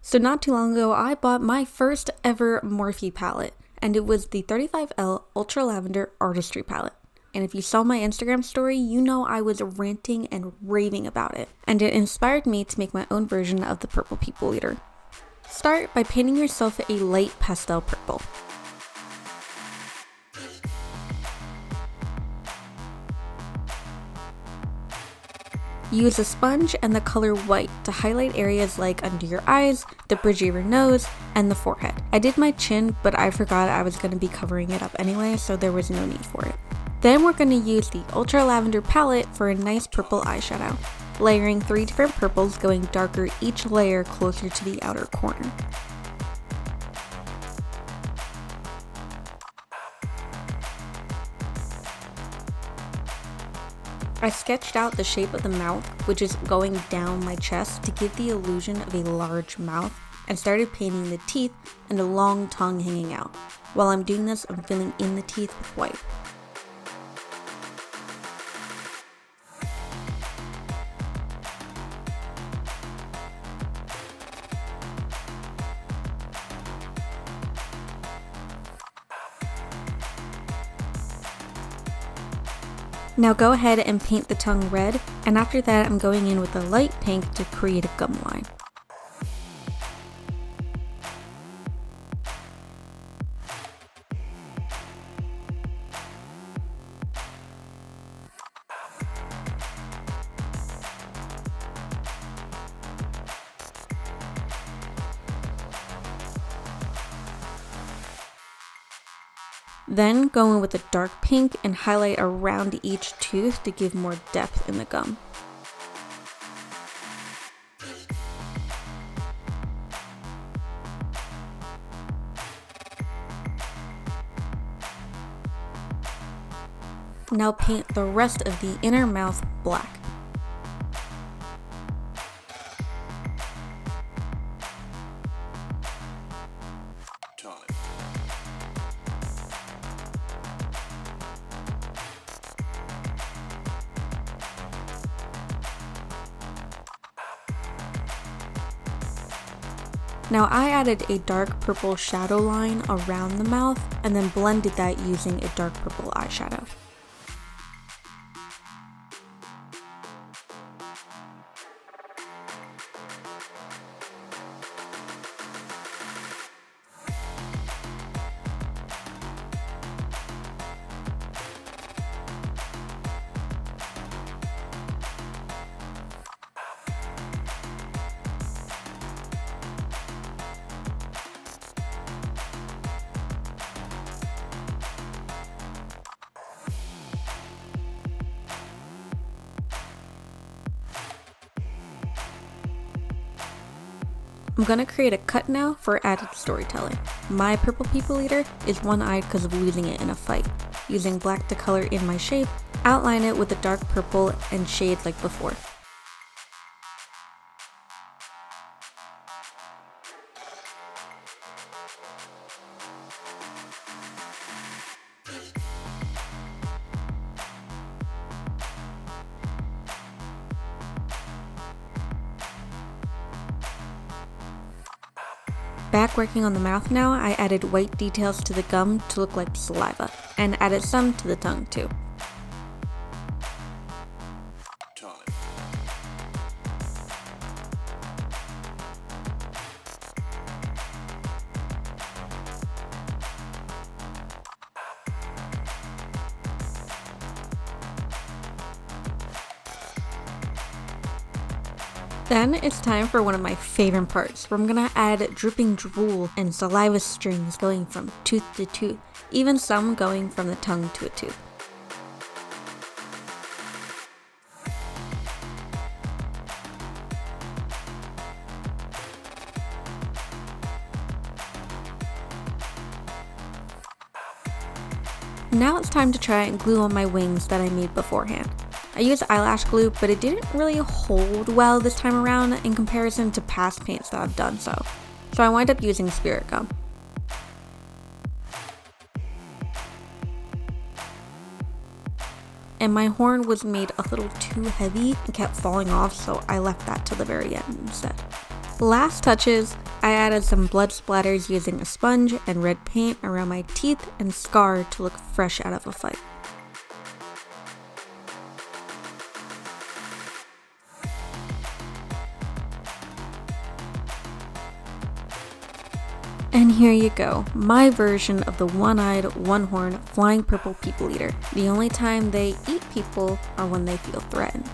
So not too long ago, I bought my first ever Morphe palette, and it was the 35L Ultra Lavender Artistry palette. And if you saw my Instagram story, you know I was ranting and raving about it, and it inspired me to make my own version of the purple people eater. Start by painting yourself a light pastel purple. Use a sponge and the color white to highlight areas like under your eyes, the bridge of your nose, and the forehead. I did my chin, but I forgot I was going to be covering it up anyway, so there was no need for it. Then we're going to use the Ultra Lavender palette for a nice purple eyeshadow, layering 3 different purples going darker each layer closer to the outer corner. I sketched out the shape of the mouth, which is going down my chest to give the illusion of a large mouth, and started painting the teeth and a long tongue hanging out. While I'm doing this, I'm filling in the teeth with white. Now go ahead and paint the tongue red, and after that I'm going in with a light pink to create a gum line. Then go in with a dark pink and highlight around each tooth to give more depth in the gum. Now paint the rest of the inner mouth black. Now I added a dark purple shadow line around the mouth and then blended that using a dark purple eyeshadow. I'm gonna create a cut now for added storytelling. My purple people eater is one-eyed because of losing it in a fight. Using black to color in my shape, outline it with a dark purple and shade like before. Back working on the mouth now, I added white details to the gum to look like saliva, and added some to the tongue too. Then it's time for one of my favorite parts, where I'm gonna add dripping drool and saliva strings going from tooth to tooth, even some going from the tongue to a tooth. Now it's time to try and glue on my wings that I made beforehand. I used eyelash glue, but it didn't really hold well this time around in comparison to past paints that I've done so I wind up using spirit gum. And my horn was made a little too heavy and kept falling off, so I left that till the very end instead. Last touches, I added some blood splatters using a sponge and red paint around my teeth and scar to look fresh out of a fight. And here you go, my version of the one-eyed, one-horned, flying purple people eater. The only time they eat people are when they feel threatened.